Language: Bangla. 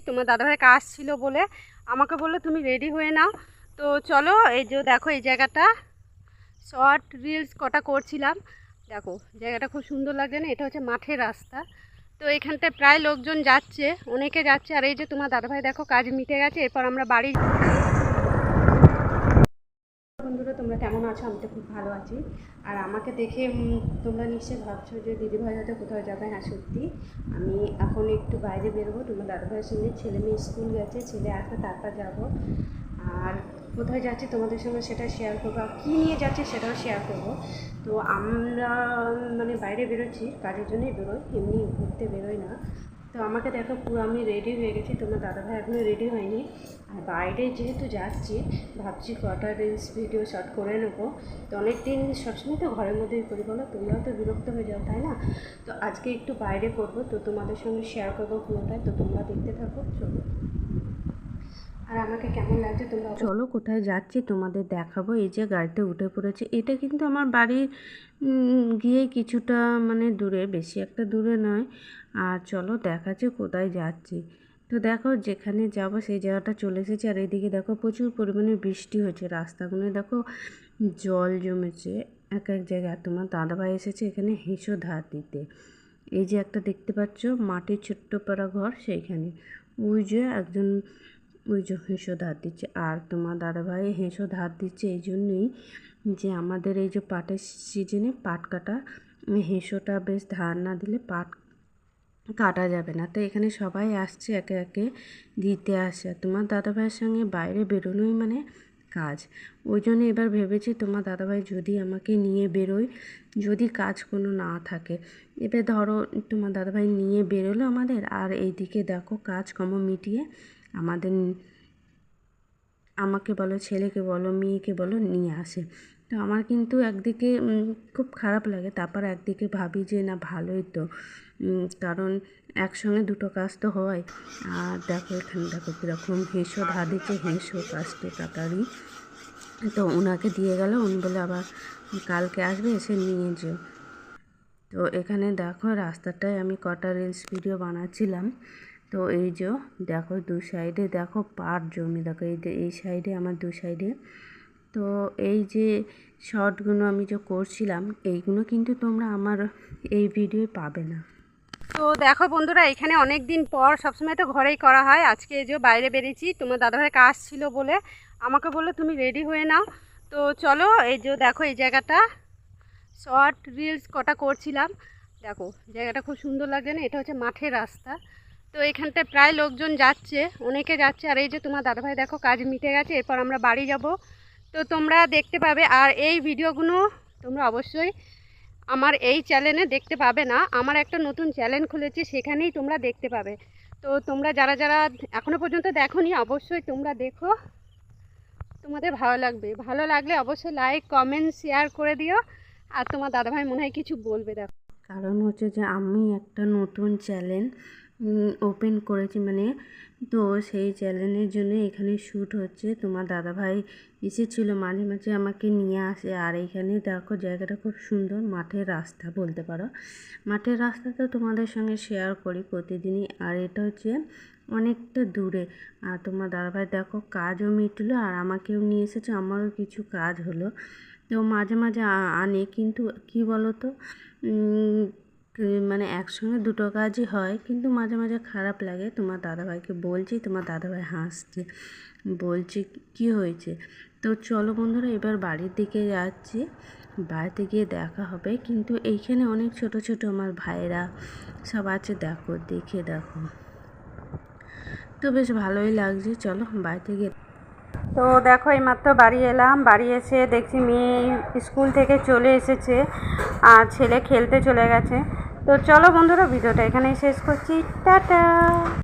তোমার দাদাভাই কাজ ছিল বলে আমাকে বললো তুমি রেডি হয়ে নাও। তো চলো, এই যে দেখো এই জায়গাটা শর্ট রিলস কটা করছিলাম। দেখো জায়গাটা খুব সুন্দর লাগছে না? এটা হচ্ছে মাঠের রাস্তা। তো এখানটায় প্রায় লোকজন যাচ্ছে, অনেকে যাচ্ছে। আর এই যে তোমার দাদাভাই দেখো কাজ মিটে গেছে, এরপর আমরা বাড়ি। বন্ধুরা তোমরা কেমন আছো? আমি তো খুব ভালো আছি। আর আমাকে দেখে তোমরা নিশ্চয়ই ভাবছো যে দিদিভাই হয়তো কোথাও যাবে। হ্যাঁ সত্যি, আমি এখন একটু বাইরে বেরোবো। তোমার দাদাভাইয়ের সঙ্গে ছেলে মেয়ে স্কুল গেছে, ছেলে আসবে তারপর যাবো। আর কোথায় যাচ্ছি তোমাদের সঙ্গে সেটা শেয়ার করবো, আর কী নিয়ে যাচ্ছি সেটাও শেয়ার করবো। তো আমরা মানে বাইরে বেরোচ্ছি, কাজের জন্যই বেরোই, এমনি ঘুরতে বেরোই না। তো আমাকে দেখো পুরো আমি রেডি হয়ে গেছি, তোমার দাদাভাই এখনও রেডি হয়নি। আর বাইরে যেহেতু যাচ্ছি ভাবছি কটা রিলস ভিডিও শর্ট করে নেবো। তো অনেক দিন সবসময় তো ঘরের মধ্যেই করি, বলো তোমরাও তো বিরক্ত হয়ে যাও তাই না? তো আজকে একটু বাইরে করবো, তো তোমাদের সঙ্গে শেয়ার করবো পুরোটাই। তো তোমরা দেখতে থাকো, চলো। আর আমাকে কেমন লাগছে তোমরা চলো, কোথায় যাচ্ছি তোমাদের দেখাবো। এই যে গাড়িতে উঠে পড়েছে, এটা কিন্তু আমার বাড়ির গিয়ে কিছুটা মানে দূরে, বেশি একটা দূরে নয়। আর চলো দেখাচ্ছি কোথায় যাচ্ছি। তো দেখো যেখানে যাব সেই জায়গাটা চলে এসেছি। আর এদিকে দেখো প্রচুর পরিমাণে বৃষ্টি হয়েছে, রাস্তাগুলো দেখো জল জমেছে এক এক জায়গায়। তোমার দাদাভাই এসেছে এখানে হেঁসো ধার দিতে। এই যে একটা দেখতে পাচ্ছ মাটির ছোট্ট পাড়া ঘর, সেইখানে ওই যে একজন ওই যে হেঁসো ধার দিচ্ছে। আর তোমার দাদাভাই হেঁসো ধার দিচ্ছে এই জন্যই যে আমাদের এই যে পাটের সিজনে পাট কাটা, হেঁসোটা বেশ ধার না দিলে পাট কাটা যাবে না। তো এখানে সবাই আসছে একে একে দিতে আসে। তোমার দাদাভাইয়ের সঙ্গে বাইরে বেরোনোই মানে কাজ, ওই জন্য এবার ভেবেছি তোমার দাদাভাই যদি আমাকে নিয়ে বেরোয়, যদি কাজ কোনো না থাকে। এবার ধরো তোমার দাদাভাই নিয়ে বেরোলো আমাদের, আর এইদিকে দেখো কাজকর্ম মিটিয়ে আমাদের আমাকে বলো, ছেলেকে বলো, মেয়েকে বলো নিয়ে আসে। তো আমার কিন্তু একদিকে খুব খারাপ লাগে, তারপর একদিকে ভাবি যে না ভালোই তো, কারণ একসঙ্গে দুটো কাজ তো হয়। আর দেখো এখানে দেখো কীরকম হেঁসো ধার দিচ্ছে, হেঁসো কাজটি কাটারি। তো ওনাকে দিয়ে গেল, উনি বলে আবার কালকে আসবে, এসে নিয়ে যেও। তো এখানে দেখো রাস্তাটায় আমি কটা রিলস ভিডিও বানাচ্ছিলাম। তো এই যে দেখো দু সাইডে দেখো পাট জমি, দেখো এই সাইডে আমার দু সাইডে। তো এই যে শর্টগুলো আমি যে করছিলাম এইগুলো কিন্তু তোমরা আমার এই ভিডিও পাবে না। তো দেখো বন্ধুরা, এখানে অনেক দিন পর, সবসময় তো ঘরেই করা হয়, আজকে এই যে বাইরে বেরিয়েছি। তোমার দাদাভাই কাজ ছিল বলে আমাকে বললো তুমি রেডি হয়ে নাও। তো চলো, এই যে দেখো এই জায়গাটা শর্ট রিলস কটা করছিলাম। দেখো জায়গাটা খুব সুন্দর লাগছে না? এটা হচ্ছে মাঠের রাস্তা। তো এখানটায় প্রায় লোকজন যাচ্ছে, অনেকে যাচ্ছে। আর এই যে তোমার দাদাভাই দেখো কাজ মিটে গেছে, এরপর আমরা বাড়ি যাব। তো তোমরা দেখতে পাবে। আর এই ভিডিওগুলো তোমরা অবশ্যই আমার এই চ্যানেলে দেখতে পাবে না, আমার একটা নতুন চ্যানেল খুলেছি, সেখানেই তোমরা দেখতে পাবে। তো তোমরা যারা যারা এখনও পর্যন্ত দেখোনি অবশ্যই তোমরা দেখো, তোমাদের ভালো লাগবে। ভালো লাগলে অবশ্যই লাইক কমেন্ট শেয়ার করে দিও। আর তোমার দাদাভাই মনে হয় কিছু বলবে, দেখো। কারণ হচ্ছে যে আমি একটা নতুন চ্যানেল ওপেন করেছি, মানে তো সেই চ্যানেলের জন্য এখানে শ্যুট হচ্ছে। তোমার দাদাভাই এসেছিল, মাঝে মাঝে আমাকে নিয়ে আসে। আর এইখানে দেখো জায়গাটা খুব সুন্দর, মাঠের রাস্তা বলতে পারো। মাঠের রাস্তা তো তোমাদের সঙ্গে শেয়ার করি প্রতিদিনই। আর এটা হচ্ছে অনেকটা দূরে। আর তোমার দাদাভাই দেখো কাজও মিটলো, আর আমাকেও নিয়ে এসেছে, আমারও কিছু কাজ হলো। তো মাঝে মাঝে আনে, কিন্তু কি বলো তো, মানে একসঙ্গে দুটো কাজই হয়, কিন্তু মাঝে মাঝে খারাপ লাগে। তোমার দাদাভাইকে বলছি, তোমার দাদাভাই হাসছে, বলছি কি হয়েছে। তো চলো বন্ধুরা এবার বাড়ির দিকে যাচ্ছি, বাড়িতে গিয়ে দেখা হবে। কিন্তু এইখানে অনেক ছোট ছোট আমার ভাইরা সব আছে, দেখো দেখে দেখো, তো বেশ ভালোই লাগছে। চলো বাড়িতে গিয়ে। তো দেখো এইমাত্র বাড়ি এলাম, বাড়ি এসে দেখছি মেয়ে স্কুল থেকে চলে এসেছে আর ছেলে খেলতে চলে গেছে। তো চলো বন্ধুরা ভিডিওটা এখানেই শেষ করছি, টাটা।